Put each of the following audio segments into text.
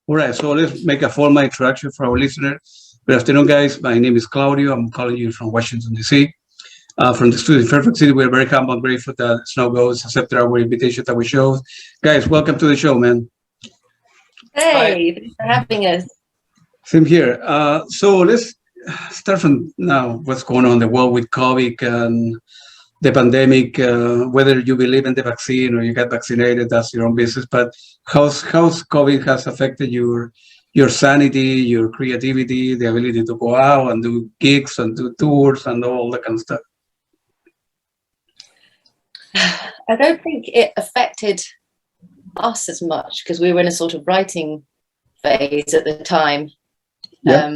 All right, so let's make a formal introduction for our listener. Good afternoon, guys. My name is Claudio. I'm calling you from Washington, D.C. From the studio in Fairfax City. We're very humble and grateful that Snow Goes accepted our invitation that we showed. Guys, welcome to the show, man. Hey, thanks for having us. Same here. So let's start from now. What's going on in the world with COVID and the pandemic? Whether you believe in the vaccine or you got vaccinated, that's your own business. But how's COVID has affected your sanity, your creativity, the ability to go out and do gigs and do tours and all that kind of stuff? I don't think it affected us as much because we were in a sort of writing phase at the time. Yeah.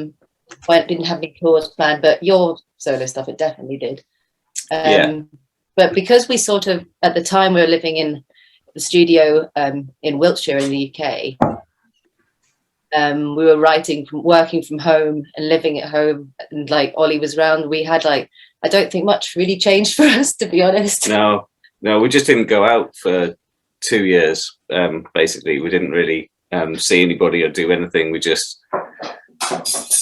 When I didn't have any tours planned, but your solo stuff, it definitely did. But because we sort of, at the time, we were living in the studio in Wiltshire in the UK, we were working from home and living at home, and like Ollie was around, we had I don't think much really changed for us, to be honest. No, we just didn't go out for 2 years. Basically, we didn't really see anybody or do anything. We just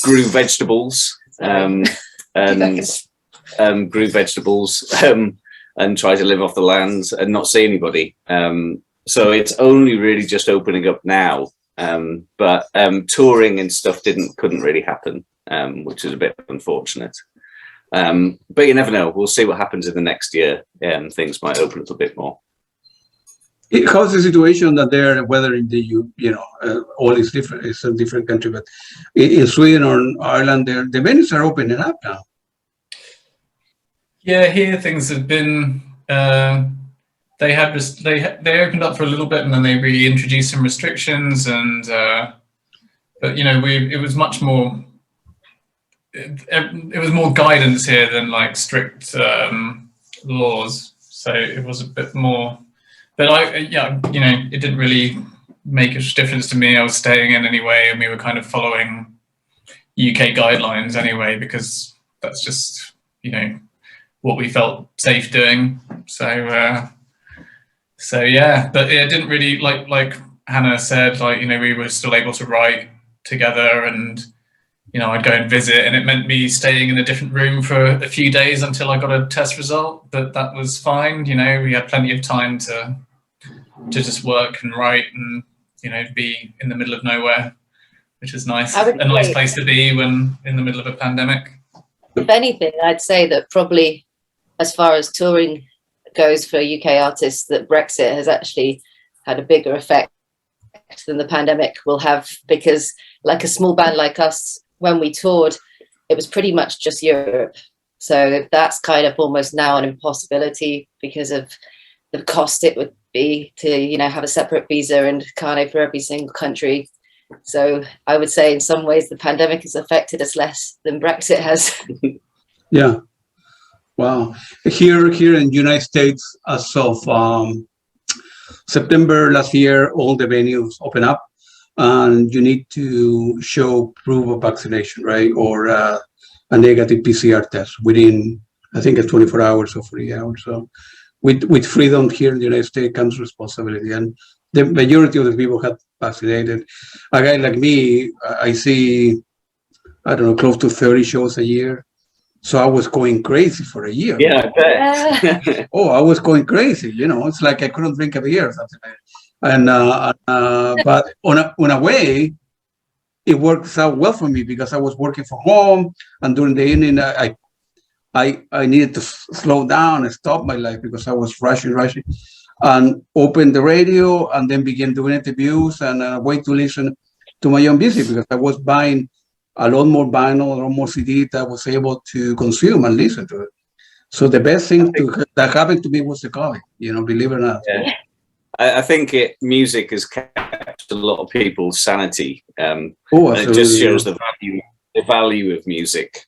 grew vegetables and grew vegetables and tried to live off the land and not see anybody. So it's only really just opening up now. But touring and stuff couldn't really happen, which is a bit unfortunate. But you never know. We'll see what happens in the next year. Things might open up a bit more. How's the situation that there, whether in the all is different, it's a different country, but in Sweden or Ireland, the venues are opening up now. Yeah, here things have been. They opened up for a little bit and then they reintroduced some restrictions and but it was much more. It was more guidance here than like strict laws, so it was a bit more. But it didn't really make a difference to me. I was staying in anyway, and we were kind of following UK guidelines anyway, because that's just, what we felt safe doing. So yeah, but it didn't really, like Hannah said, we were still able to write together, and, I'd go and visit, and it meant me staying in a different room for a few days until I got a test result, but that was fine. We had plenty of time to just work and write and, be in the middle of nowhere, which is nice. A nice place to be when in the middle of a pandemic. If anything, I'd say that probably as far as touring goes for UK artists, that Brexit has actually had a bigger effect than the pandemic will have, because like a small band like us, when we toured, it was pretty much just Europe. So that's kind of almost now an impossibility because of the cost it would be to, have a separate visa and carnet for every single country. So I would say in some ways the pandemic has affected us less than Brexit has. Yeah. Wow. Here in the United States, as of September last year, all the venues open up, and you need to show proof of vaccination, right? Or a negative PCR test within, I think it's 24 hours or 48 hours. So with freedom here in the United States comes responsibility. And the majority of the people have vaccinated. A guy like me, I see, close to 30 shows a year. So I was going crazy for a year. Yeah, I bet. I was going crazy. It's like I couldn't drink a beer or something like that. And but on a way, it works out well for me because I was working from home, and during the evening, I needed to slow down and stop my life because I was rushing, and open the radio and then begin doing interviews and wait to listen to my own music, because I was buying a lot more vinyl, a lot more CD that I was able to consume and listen to it. So the best thing that happened to me was the COVID, believe it or not. Yeah. I think music has kept a lot of people's sanity. And it just shows the value of music,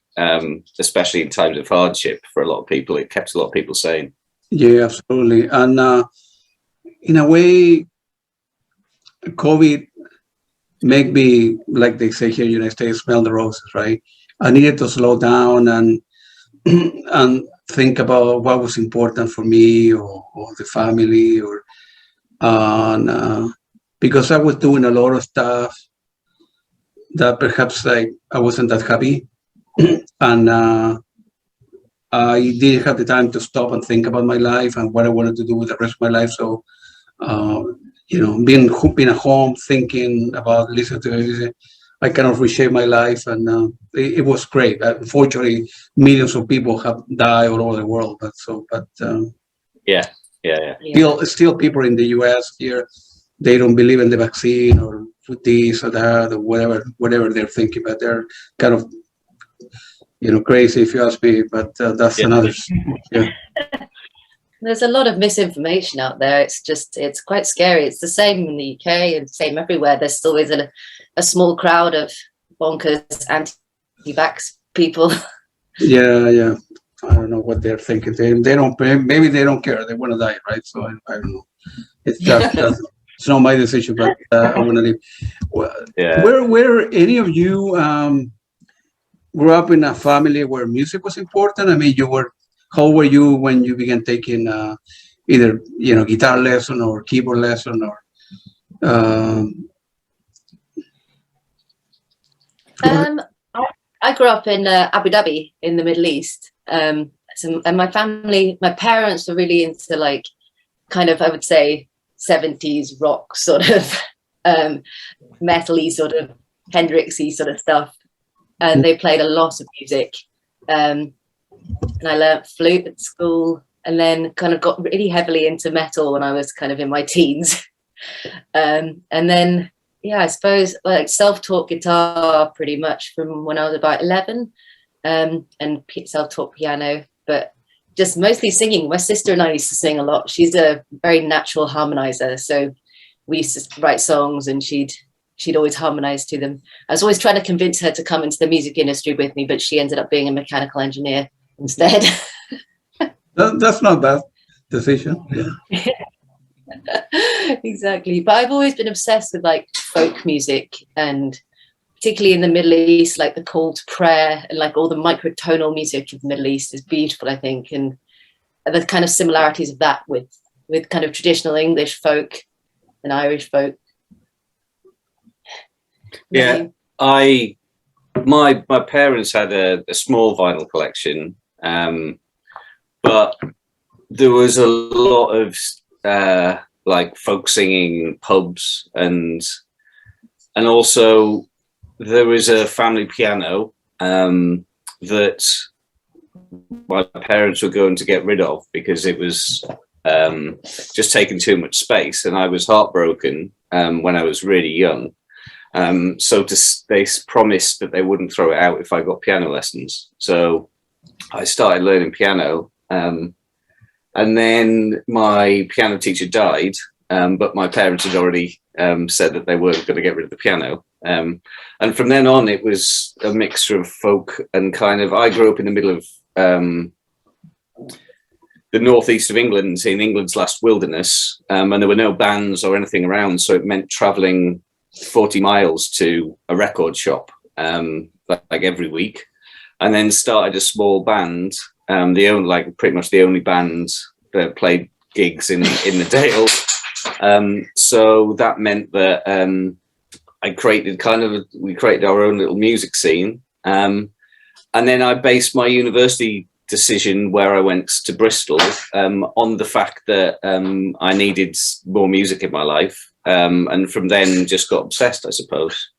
especially in times of hardship for a lot of people. It kept a lot of people sane. Yeah, absolutely. And in a way, COVID made me, like they say here in the United States, smell the roses, right? I needed to slow down and think about what was important for me or the family, because I was doing a lot of stuff that perhaps I wasn't that happy, and I didn't have the time to stop and think about my life and what I wanted to do with the rest of my life. So, being at home, thinking about listening to music, I kind of reshaped my life, and it was great. Unfortunately, millions of people have died all over the world. Yeah. Still people in the US here, they don't believe in the vaccine or this or that or whatever they're thinking, but they're kind of crazy if you ask me. But that's another. Yeah. There's a lot of misinformation out there. It's quite scary. It's the same in the UK and same everywhere. There's always a small crowd of bonkers anti-vax people. Yeah. I don't know what they're thinking. They don't. Maybe they don't care. They want to die, right? So I don't know. It's not my decision, but I want to leave. Where any of you grew up in a family where music was important? I mean, how were you when you began taking either guitar lesson or keyboard lesson or? I grew up in Abu Dhabi in the Middle East, and my parents were really into kind of, I would say, 70s rock sort of metal-y sort of Hendrixy sort of stuff, and they played a lot of music. And I learnt flute at school, and then kind of got really heavily into metal when I was kind of in my teens. And then, I suppose self-taught guitar pretty much from when I was about 11, and self-taught piano, but just mostly singing. My sister and I used to sing a lot. She's a very natural harmonizer, so we used to write songs, and she'd always harmonize to them. I was always trying to convince her to come into the music industry with me, but she ended up being a mechanical engineer instead. That's not bad decision. Yeah. Exactly. But I've always been obsessed with folk music, and particularly in the Middle East, the call to prayer and all the microtonal music of the Middle East is beautiful, I think, and the kind of similarities of that with kind of traditional English folk and Irish folk. Yeah, my parents had a small vinyl collection, but there was a lot of folk singing pubs, and also there was a family piano that my parents were going to get rid of because it was just taking too much space, and I was heartbroken when I was really young. So they promised that they wouldn't throw it out if I got piano lessons. So I started learning piano, and then my piano teacher died, but my parents had already said that they weren't going to get rid of the piano. And from then on, it was a mixture of folk and kind of, I grew up in the middle of the northeast of England, in England's last wilderness, and there were no bands or anything around. So it meant traveling 40 miles to a record shop every week, and then started a small band, pretty much the only band that played gigs in the Dale. So that meant that we created our own little music scene, and then I based my university decision where I went to Bristol on the fact that I needed more music in my life. And from then just got obsessed, I suppose.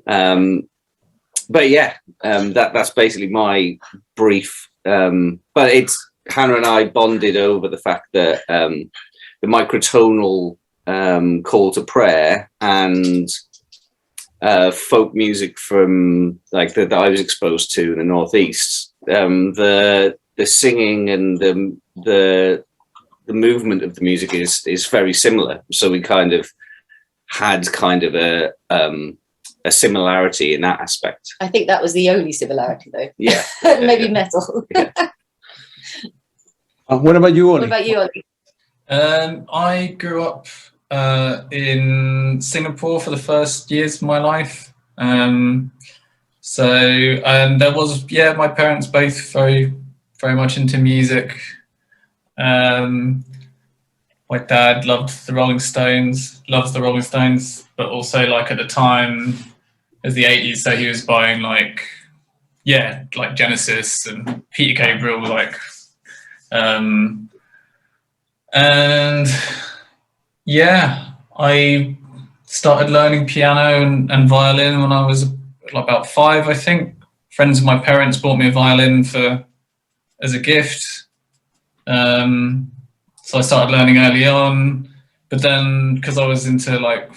But yeah, that's basically my brief. But Hannah and I bonded over the fact that the microtonal call to prayer and folk music from that I was exposed to in the Northeast, the singing and the movement of the music is very similar. So we kind of had a similarity in that aspect. I think that was the only similarity, though. Yeah. Maybe metal. Yeah. What about you, Ollie? What about you, Ollie? I grew up in Singapore for the first years of my life. So there was, my parents both very, very much into music. My dad loves the Rolling Stones, but also at the time, was the 80s, so he was buying like Genesis and Peter Gabriel, and yeah, I started learning piano and violin when I was about 5, I think. Friends of my parents bought me a violin as a gift. So I started learning early on, but then because I was into the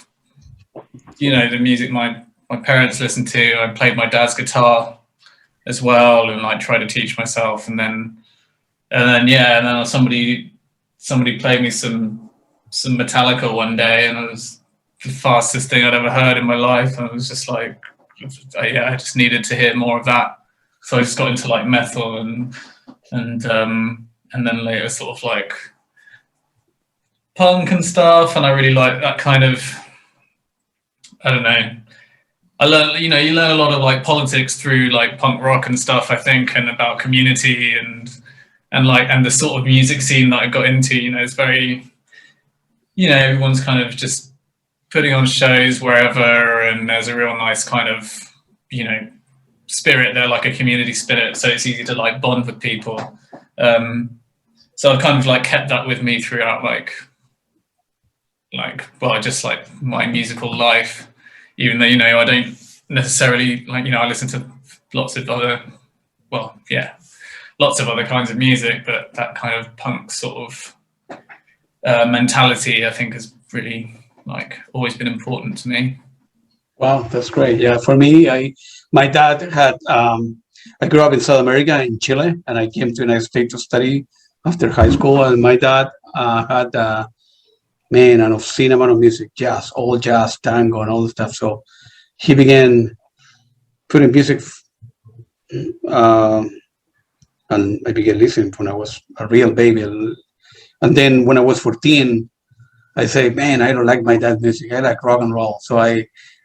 music my parents listened to, I played my dad's guitar as well and tried to teach myself. And then somebody played me some Metallica one day, and it was the fastest thing I'd ever heard in my life. And I was just I just needed to hear more of that. So I just got into metal and then later sort of punk and stuff. And I really like that kind of, I don't know. I learned, you learn a lot of politics through punk rock and stuff, I think, and about community and the sort of music scene that I got into. It's very, everyone's kind of just putting on shows wherever, and there's a real nice kind of, spirit there, like a community spirit. So it's easy to bond with people. So I've kind of kept that with me throughout just my musical life, even though, I don't necessarily I listen to lots of other kinds of music, but that kind of punk sort of mentality, I think, has really always been important to me. Wow, that's great. Yeah, for me, my dad had, I grew up in South America, in Chile, and I came to the United States to study after high school. And my dad had, an obscene amount of music, jazz, all jazz, tango, and all the stuff. So he began putting music, and I began listening when I was a real baby. And then when I was 14, I say, man, I don't like my dad's music. I like rock and roll. So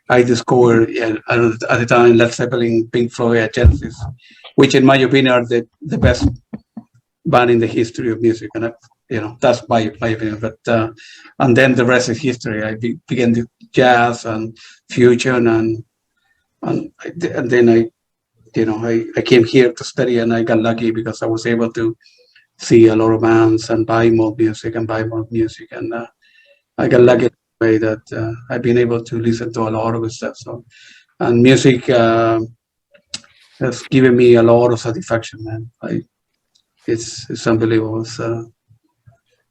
I discovered at the time Led Zeppelin, Pink Floyd, Genesis, which in my opinion are the best band in the history of music. And that's my opinion. But and then the rest is history. I began the jazz and fusion, and then I came here to study, and I got lucky because I was able to see a lot of bands and buy more music. And I got lucky way that I've been able to listen to a lot of stuff. So, and music has given me a lot of satisfaction, man. It's unbelievable.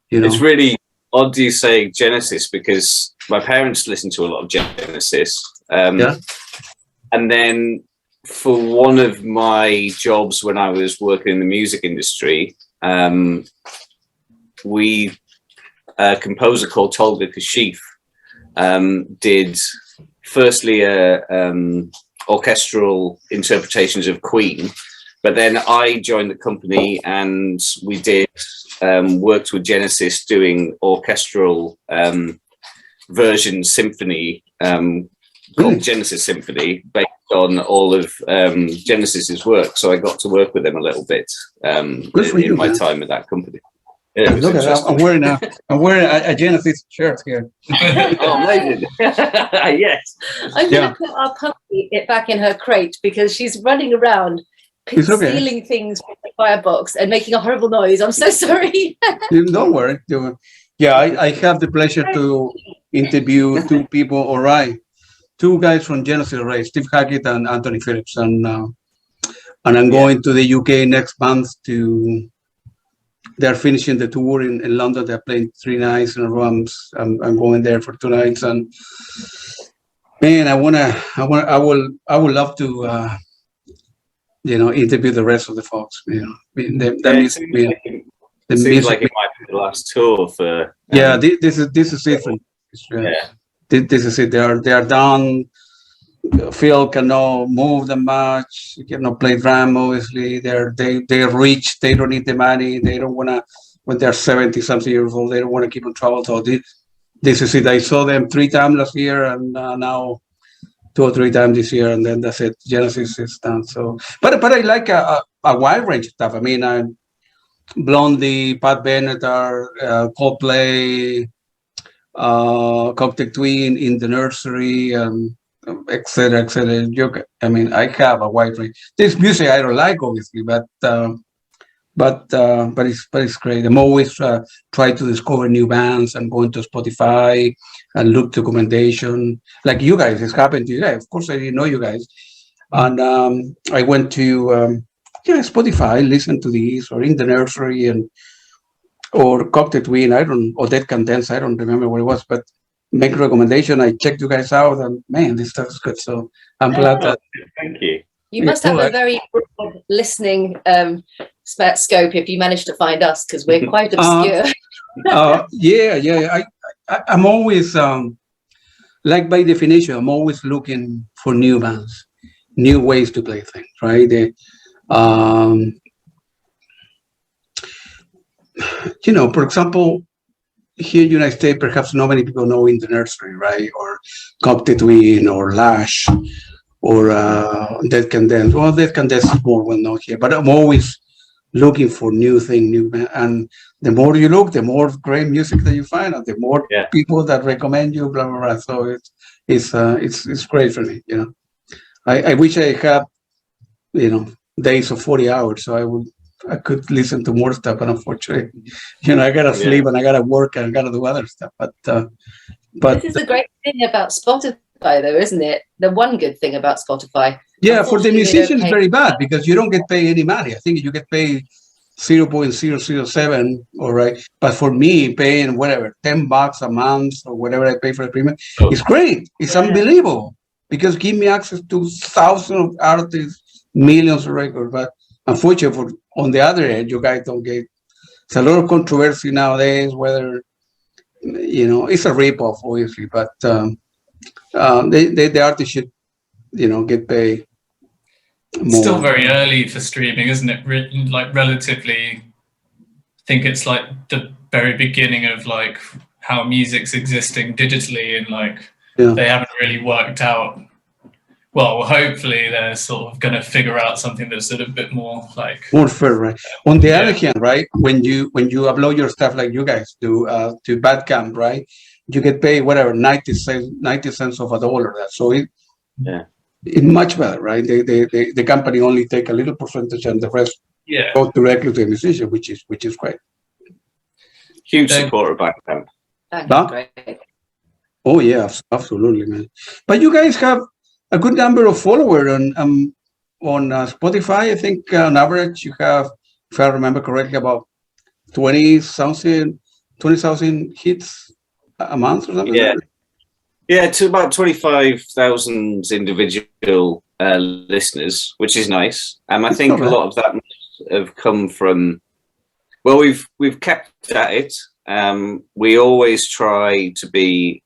It's really odd you say Genesis, because my parents listened to a lot of Genesis. And then for one of my jobs when I was working in the music industry, a composer called Tolga Kashif did firstly orchestral interpretations of Queen, but then I joined the company and we did worked with Genesis doing orchestral version symphony called Genesis Symphony, based on all of Genesis's work. So I got to work with them a little bit in my time at that company. Yeah, look at that. I'm wearing a Genesis shirt here. Oh, amazing. Yes. I'm going to put our puppy back in her crate because she's running around stealing things from the firebox and making a horrible noise. I'm so sorry. Don't worry. Yeah, I have the pleasure to interview two people, all right. Two guys from Genesis, right? Steve Hackett and Anthony Phillips. And I'm going to the UK next month to... They're finishing the tour in London. They're playing 3 nights in a row. I'm going there for 2 nights, and man, I would love to, interview the rest of the folks. It seems like it might be the last tour for. This is it. This is it. They are done. Phil cannot move them much. He cannot play drum. Obviously, they're rich. They don't need the money. They don't want to. When they're 70-something years old, they don't want to keep on travel. So this is it. I saw them 3 times last year, and now 2 or 3 times this year, and then that's it. Genesis is done. So, but I like a wide range of stuff. I mean, Blondie, Pat Benatar, Coldplay, Cocteau Twin, In the Nursery. etc., etc. I mean, I have a wide range. There's music I don't like, obviously, but it's great. I'm always try to discover new bands and go into Spotify and look documentation. Like you guys, it's happened to you guys. Of course, I didn't know you guys, and I went to Spotify, listen to these, or In the Nursery, and or Cocktail Twin. Or Dead Can Dance. I don't remember what it was, but make a recommendation. I checked you guys out, and man, this stuff is good. So I'm glad that. Thank you. You must have a very broad listening scope if you manage to find us, because we're quite obscure. I'm always like, by definition, I'm always looking for new bands, new ways to play things, right? For example, here in the United States, perhaps not many people know In the Nursery, right? Or Cocktail Twin, or Lash, or Dead Can Dance. Well, Dead Can Dance is more well known here, but I'm always looking for new thing, and the more you look, the more great music that you find, and the more people that recommend you, blah blah blah. So it's great for me. I wish I had days of 40 hours, so I could listen to more stuff, but unfortunately, I gotta sleep and I gotta work and I gotta do other stuff. But this is the great thing about Spotify, though, isn't it? The one good thing about Spotify. Yeah, for the musician, it's very bad because you don't get paid any money. I think you get paid 0.007, all right. But for me, paying whatever, $10 a month or whatever I pay for the premium, it's great. It's unbelievable because give me access to thousands of artists, millions of records. But unfortunately, on the other end, you guys don't get. It's a lot of controversy nowadays whether it's a ripoff, obviously, but the artist should get paid more. It's still very early for streaming, isn't it? Like, relatively, I think it's like the very beginning of like how music's existing digitally, and they haven't really worked out. Well, hopefully they're sort of going to figure out something that's a bit more fair, right? On the other hand, right, when you upload your stuff like you guys do to Bandcamp, right, you get paid whatever 90 cents of a dollar. So it's much better, right? The company only take a little percentage and the rest go directly to the musician, which is great. Huge supporter of Bandcamp. Great. Oh yeah, absolutely, man. But you guys have a good number of followers on Spotify. I think on average you have, if I remember correctly, about 20,000 hits a month or something. Yeah, to about 25,000 individual listeners, which is nice. I think a lot of that have come from. Well, we've kept at it. We always try to be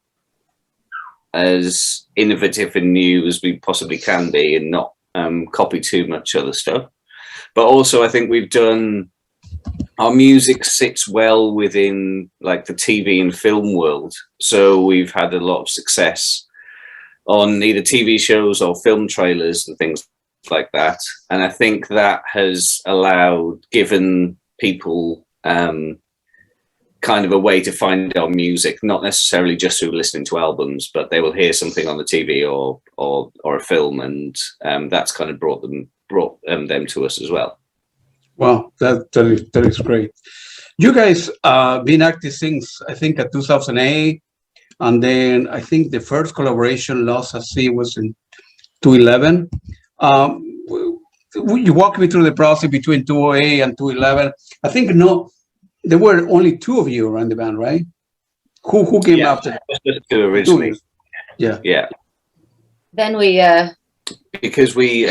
as innovative and new as we possibly can be, and not copy too much other stuff. But also, I think we've done. Our music sits well within like the TV and film world, so we've had a lot of success on either TV shows or film trailers and things like that. And I think that has given people kind of a way to find our music, not necessarily just through listening to albums, but they will hear something on the TV or a film, and that's kind of brought them to us as well. Wow, that is great. You guys been active since I think 2008, and then I think the first collaboration, Lost at Sea, was in 2011. You walk me through the process between 2008 and 2011. I think there were only two of you around the band, right? Who came after? Just two originally. Yeah. Then we because we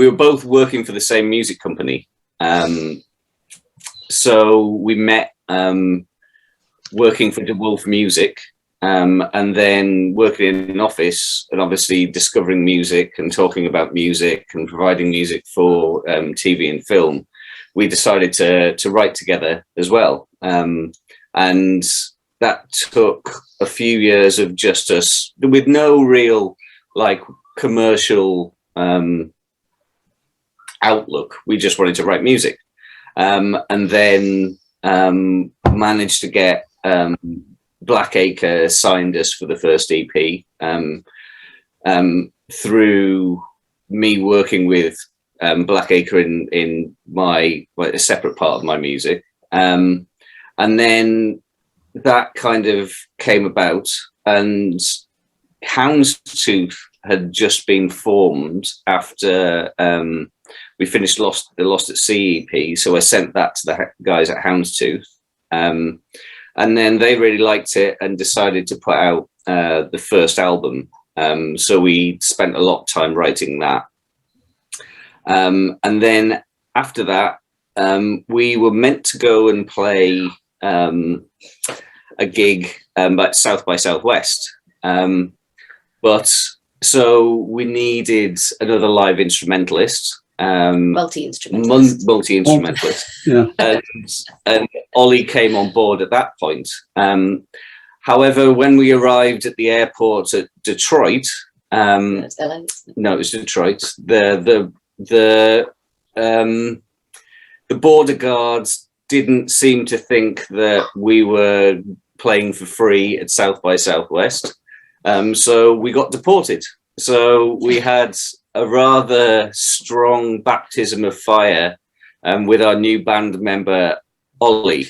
were both working for the same music company, so we met working for DeWolf Music, and then working in an office, and obviously discovering music and talking about music and providing music for TV and film. We decided to write together as well, and that took a few years of just us with no real commercial outlook. We just wanted to write music, and then managed to get Blackacre signed us for the first EP through me working with Blackacre in a separate part of my music, and then that kind of came about, and Houndstooth had just been formed after we finished the Lost at Sea EP, so I sent that to the guys at Houndstooth, and then they really liked it and decided to put out the first album. So we spent a lot of time writing that, and then after that, we were meant to go and play a gig at South by Southwest, but so we needed another live instrumentalist. Multi-instrumentalist. Yeah. And Ollie came on board at that point. However, when we arrived at the airport at Detroit, no, it was Detroit. The border guards didn't seem to think that we were playing for free at South by Southwest, so we got deported. So we had a rather strong baptism of fire with our new band member Ollie.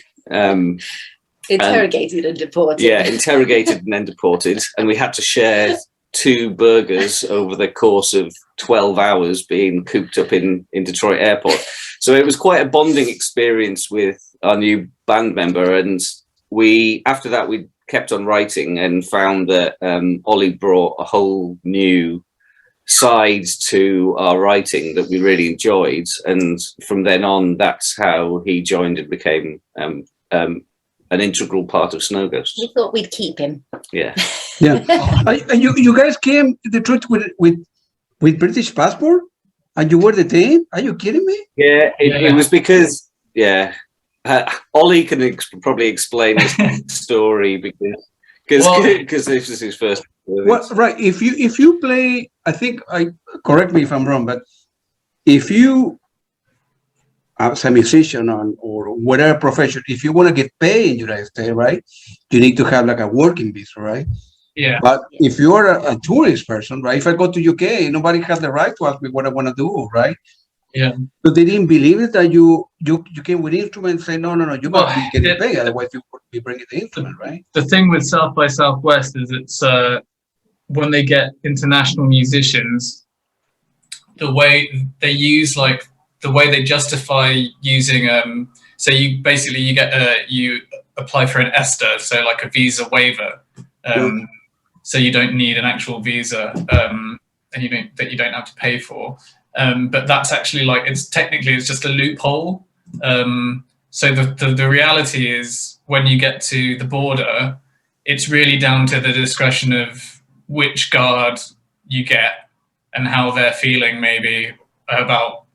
Interrogated and deported. Yeah, interrogated and then deported, and we had to share 2 burgers over the course of 12 hours being cooped up in Detroit airport. So it was quite a bonding experience with our new band member, and after that we kept on writing and found that Ollie brought a whole new sides to our writing that we really enjoyed, and from then on that's how he joined and became an integral part of Snow Ghosts. We thought we'd keep him. Yeah. And you guys came to Detroit with British passport, and you were detained? Are you kidding me? Yeah, it was because Ollie can probably explain this story because this is his first. Well, right. If you play, I think correct me if I'm wrong, but if you as a musician or whatever profession, if you want to get paid in the United States, right, you need to have like a working visa, right? Yeah. But if you're a tourist person, right, if I go to UK, nobody has the right to ask me what I want to do, right? Yeah. So they didn't believe it that you came with instruments and say, no, you must be getting paid, otherwise you would be bringing the instrument, right? The thing with South by Southwest is it's when they get international musicians, the way they use the way they justify using so you apply for an ESTA, so like a visa waiver, so you don't need an actual visa, and you don't have to pay for. But that's actually it's just a loophole. So the reality is when you get to the border, it's really down to the discretion of which guard you get and how they're feeling maybe about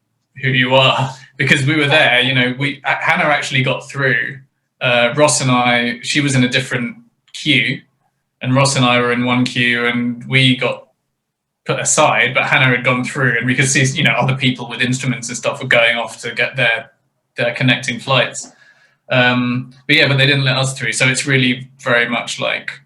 who you are. Because we were there, Hannah actually got through. Ross and I, she was in a different queue, and Ross and I were in one queue, and we got put aside, but Hannah had gone through, and we could see, other people with instruments and stuff were going off to get their connecting flights. But they didn't let us through. So it's really very much like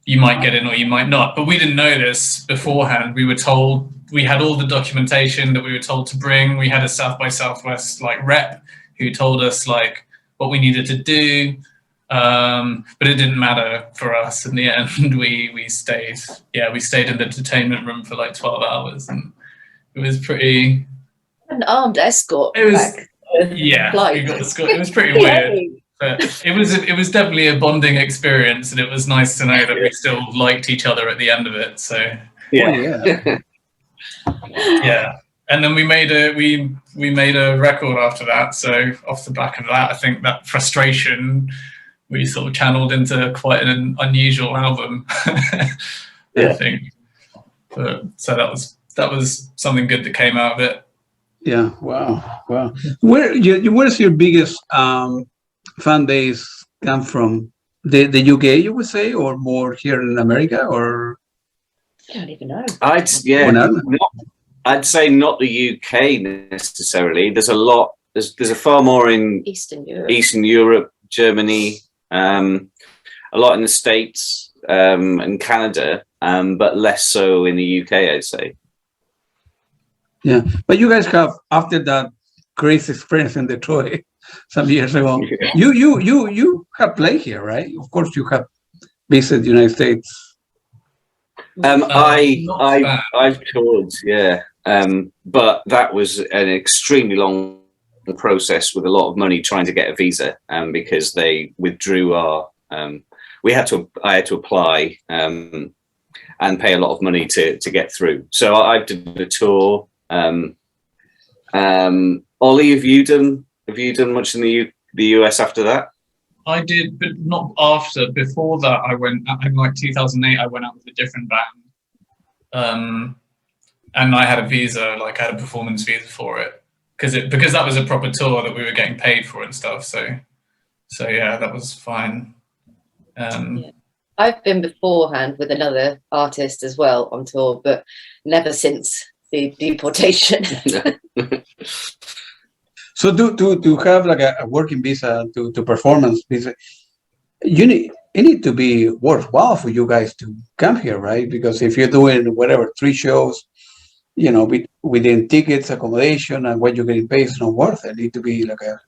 you might get in or you might not. But we didn't know this beforehand. We were told, we had all the documentation that we were told to bring. We had a South by Southwest rep who told us what we needed to do. But it didn't matter for us in the end. We stayed in the detainment room for 12 hours, and it was pretty an armed escort. It was we got escort. It was pretty weird, but it was definitely a bonding experience, and it was nice to know that we still liked each other at the end of it. So yeah. And then we made a record after that. So off the back of that, I think that frustration we sort of channeled into quite an unusual album. I think. But so that was something good that came out of it. Yeah. Wow. Where's your biggest fan base come from? The UK, you would say, or more here in America, or? I don't even know. I'd say not the UK necessarily. There's a lot. There's a far more in Eastern Europe, Germany. A a lot in the States and Canada, but less so in the UK, I'd say. Yeah, but you guys have, after that crazy experience in Detroit some years ago, Yeah. you have played here, right? Of course, you have visited the United States. I've toured, yeah, but that was an extremely long process with a lot of money trying to get a visa, because they withdrew our. I had to apply and pay a lot of money to get through. So I did a tour. Ollie, have you done much in the US after that? I did, but not after. Before that, I went in like 2008. I went out with a different band, and I had a visa, like I had a performance visa for it, because that was a proper tour that we were getting paid for and stuff. So yeah, that was fine. Yeah. I've been beforehand with another artist as well on tour, but never since the deportation. So to have like a working visa to performance visa, it need to be worthwhile for you guys to come here, right? Because if you're doing whatever 3 shows, you know, within tickets, accommodation, and what you're getting paid is not worth it. It need to be like a.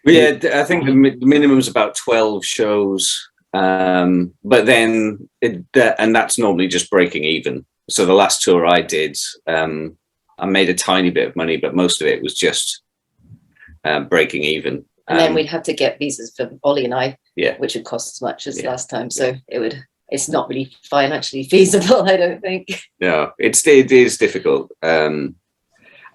Yeah, I think the minimum is about 12 shows, but then and that's normally just breaking even. So the last tour I did, I made a tiny bit of money, but most of it was just breaking even. And then we'd have to get visas for Ollie and I, yeah, which would cost as much as last time. So it's not really financially feasible, I don't think. No, it is difficult. And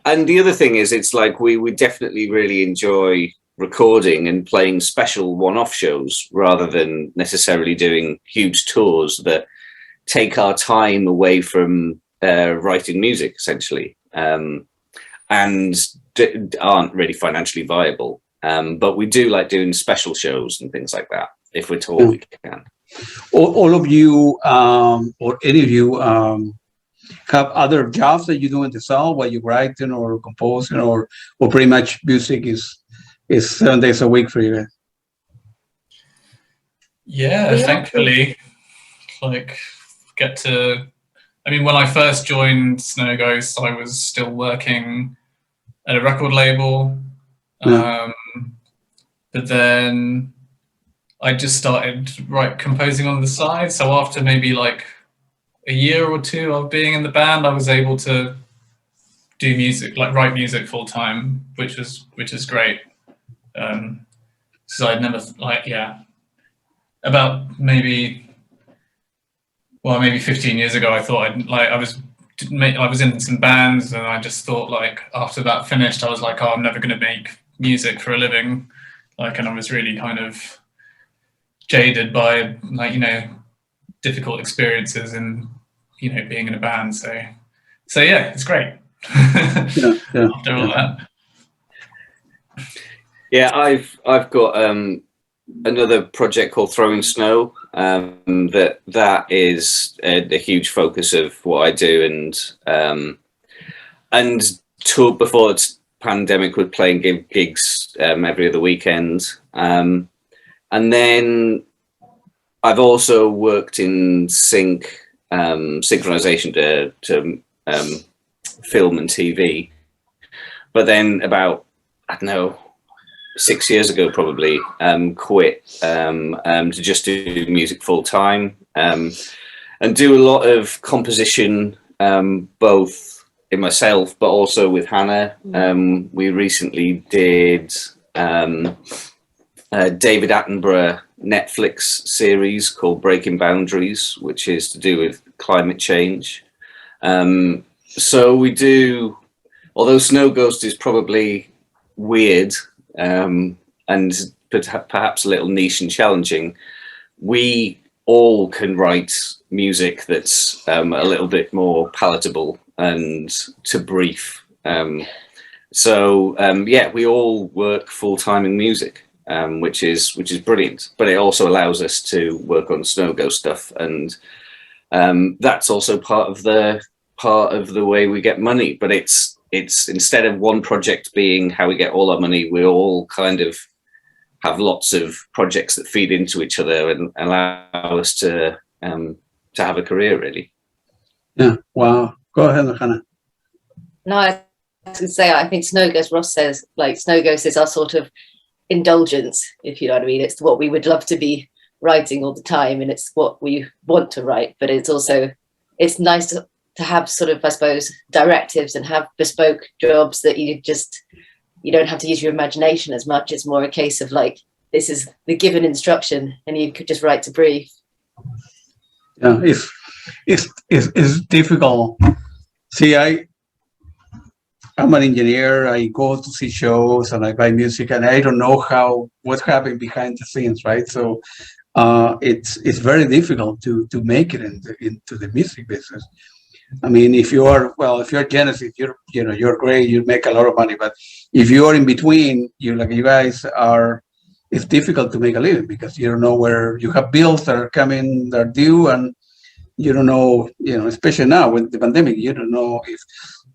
the other thing is, it's like we definitely really enjoy recording and playing special one-off shows rather than necessarily doing huge tours that take our time away from writing music, essentially, and aren't really financially viable. But we do like doing special shows and things like that. If we're told we can. All of you, or any of you, have other jobs that you do in the sound while you're writing or composing, or pretty much music is 7 days a week for you guys? Yeah, thankfully, like I mean, when I first joined Snow Ghost, I was still working at a record label, but then I just started composing on the side. So after maybe like a year or 2 of being in the band, I was able to do music, like write music full time, which is great. So I'd never about maybe 15 years ago, I thought I was in some bands, and I just thought, like, after that finished, I was like, oh, I'm never going to make music for a living, like, and I was really kind of jaded by, like, you know, difficult experiences and, you know, being in a band. So yeah, it's great. After all that. Yeah, I've got another project called Throwing Snow. That is a huge focus of what I do, and toured before the pandemic with playing gigs every other weekend, and then I've also worked in synchronization to film and TV, but then about, I don't know, 6 years ago probably, quit to just do music full time, and do a lot of composition, both in myself but also with Hannah. We recently did David Attenborough Netflix series called Breaking Boundaries, which is to do with climate change. So we do, although Snow Ghost is probably weird, and perhaps a little niche and challenging, we all can write music that's a little bit more palatable and to brief. Yeah, we all work full time in music, which is brilliant. But it also allows us to work on Snow Ghost stuff, and that's also part of the way we get money. But it's instead of one project being how we get all our money, we all kind of have lots of projects that feed into each other and allow us to have a career, really. Yeah. Wow. Go ahead, Hannah. No, I was going to say, I think Snow Ghost, Ross says, like, Snow Ghost is our sort of indulgence, if you know what I mean. It's what we would love to be writing all the time, and it's what we want to write, but it's also, it's nice to have sort of, I suppose, directives and have bespoke jobs that you don't have to use your imagination as much. It's more a case of like, this is the given instruction and you could just write to brief. Yeah, it's difficult. See, I'm an engineer. I go to see shows and I buy music, and I don't know what's happening behind the scenes, right? So it's very difficult to make it into the music business. I mean, if you're Genesis, you're great, you make a lot of money. But if you are in between, you guys are, it's difficult to make a living because you don't know where you have bills that are coming, that are due, and you don't know, especially now with the pandemic, you don't know if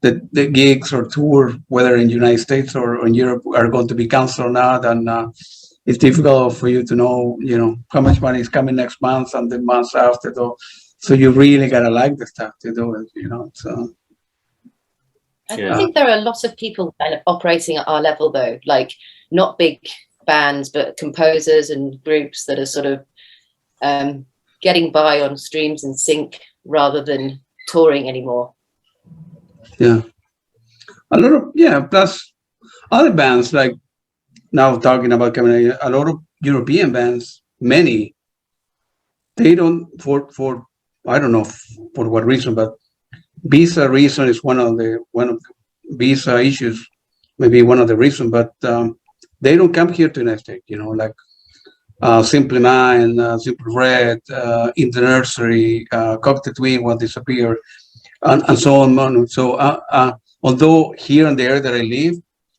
the gigs or tour, whether in the United States or in Europe, are going to be canceled or not. And it's difficult for you to know, how much money is coming next month and the months after. So you really gotta like the stuff to do it, So I think there are a lot of people kind of operating at our level, though, like not big bands, but composers and groups that are sort of getting by on streams and sync rather than touring anymore. Yeah, plus other bands, like now talking about coming, a lot of European bands, many, they don't, for I don't know for what reason, but visa reason is one of the visa issues, maybe one of the reasons, but they don't come here to United States, like Simply Mine, Simple Red, In the Nursery, Cocktail Twin will disappear, and so on. So although here and there that I live,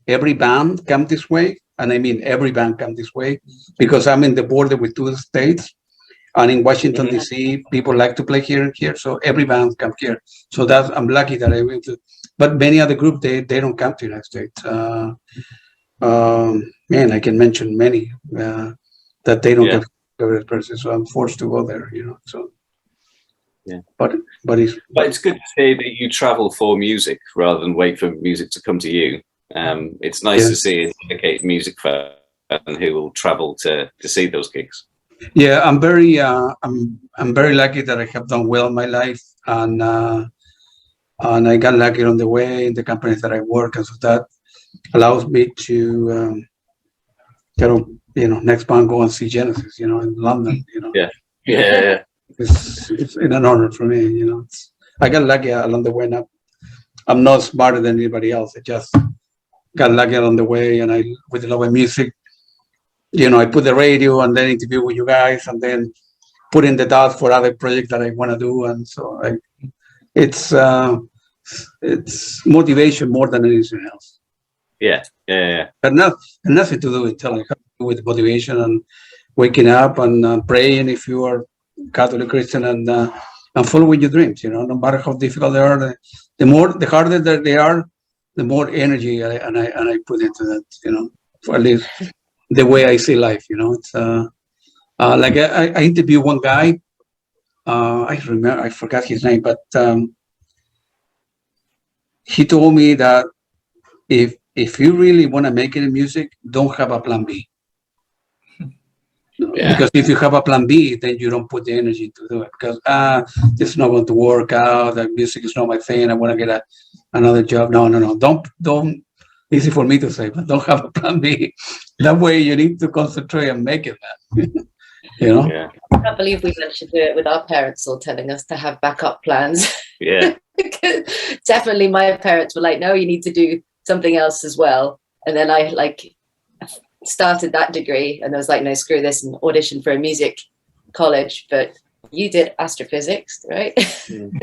every band come this way, and I mean every band come this way, because I'm in the border with 2 states. And in Washington, D.C., people like to play here and here. So every band come here. So I'm lucky that I went to. But many other groups, they don't come to the United States. Man, I can mention many that they don't come to person. So I'm forced to go there, So yeah. But it's good to see that you travel for music rather than wait for music to come to you. It's nice to see a dedicated music fan who will travel to see those gigs. Yeah, I'm very lucky that I have done well in my life, and I got lucky on the way in the companies that I work, and so that allows me to next month go and see Genesis, in London, Yeah. It's an honor for me, I got lucky along the way. Now I'm not smarter than anybody else. I just got lucky along the way, and I with the love of music. I put the radio and then interview with you guys, and then put in the dots for other projects that I want to do. And so it's motivation more than anything else. Yeah. But nothing to do with talent. It has to do with motivation and waking up and praying if you are Catholic Christian, and following your dreams. No matter how difficult they are, the harder that they are, the more energy I put into that. For at least the way I see life, it's like I interviewed one guy. I forgot his name, but he told me that if you really want to make it in music, don't have a plan B. Yeah. Because if you have a plan B, then you don't put the energy to do it, because it's not going to work out. That music is not my thing. I want to get another job. No. Don't. Easy for me to say, but don't have a plan B. That way you need to concentrate and make it, man. Yeah. I can't believe we managed to do it with our parents all telling us to have backup plans. Yeah. Definitely my parents were like, no, you need to do something else as well. And then I started that degree, and I was like, no, screw this, and auditioned for a music college. But you did astrophysics, right?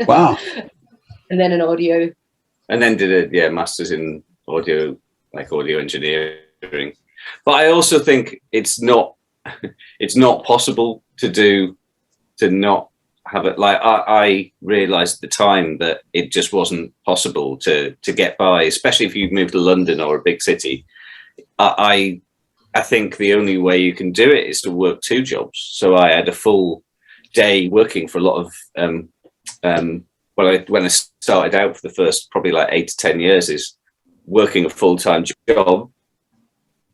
Wow. And then an audio. And then did a master's in audio engineering. But I also think it's not possible to not have it. Like I realized at the time that it just wasn't possible to get by, especially if you move to London or a big city. I I think the only way you can do it is to work 2 jobs. So I had a full day working for a lot of when I started out for the first probably like 8 to 10 years, is working a full-time job,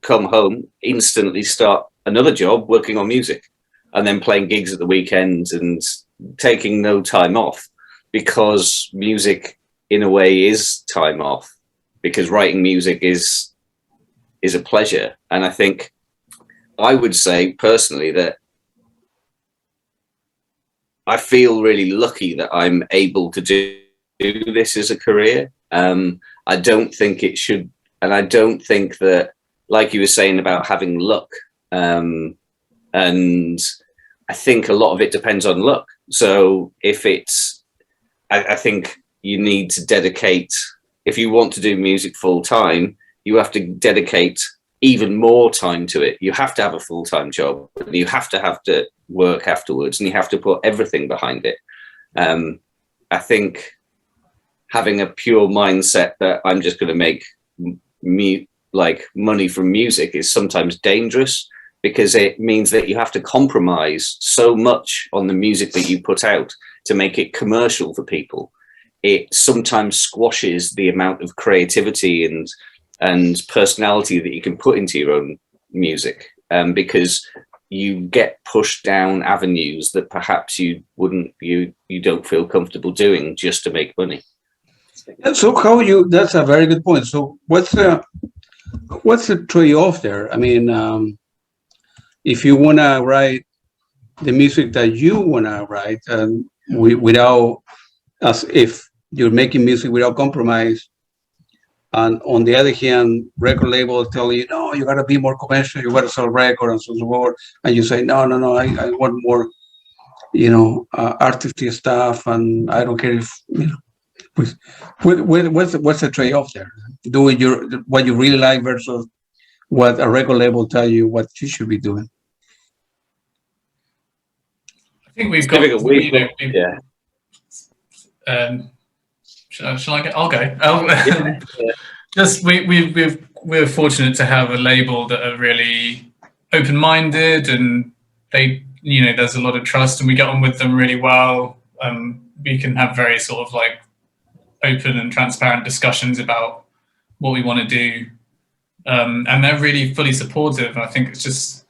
come home, instantly start another job working on music, and then playing gigs at the weekends and taking no time off, because music in a way is time off, because writing music is a pleasure. And I think I would say personally that I feel really lucky that I'm able to do this as a career. I don't think it should, and I don't think that, like you were saying about having luck, and I think a lot of it depends on luck. So if it's, I think you need to dedicate, if you want to do music full time, you have to dedicate even more time to it. You have to have a full-time job, you have to work afterwards, and you have to put everything behind it. I think having a pure mindset that I'm just going to make money from music is sometimes dangerous, because it means that you have to compromise so much on the music that you put out to make it commercial for people. It sometimes squashes the amount of creativity and personality that you can put into your own music, because you get pushed down avenues that perhaps you don't feel comfortable doing just to make money. And so that's a very good point. So what's the trade-off there? I mean, if you want to write the music that you want to write, and without, as if you're making music without compromise, and on the other hand, record label tell you, no, you got to be more commercial, you got to sell record and so forth, and you say, no, I want more, artistic stuff, and I don't care if, what's the trade-off there? Doing what you really like versus what a record label tell you what you should be doing. I think we've got, yeah. Shall I go? I'll go. Just we're fortunate to have a label that are really open-minded, and they, there's a lot of trust, and we get on with them really well. We can have very sort of like open and transparent discussions about what we want to do, and they're really fully supportive. I think it's just,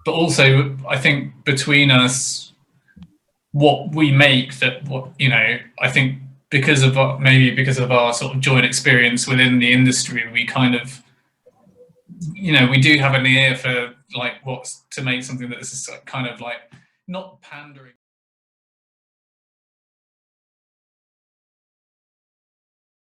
but also I think between us, what we make, I think because of our sort of joint experience within the industry, we kind of, we do have an ear for like what's to make something that is kind of like not pandering.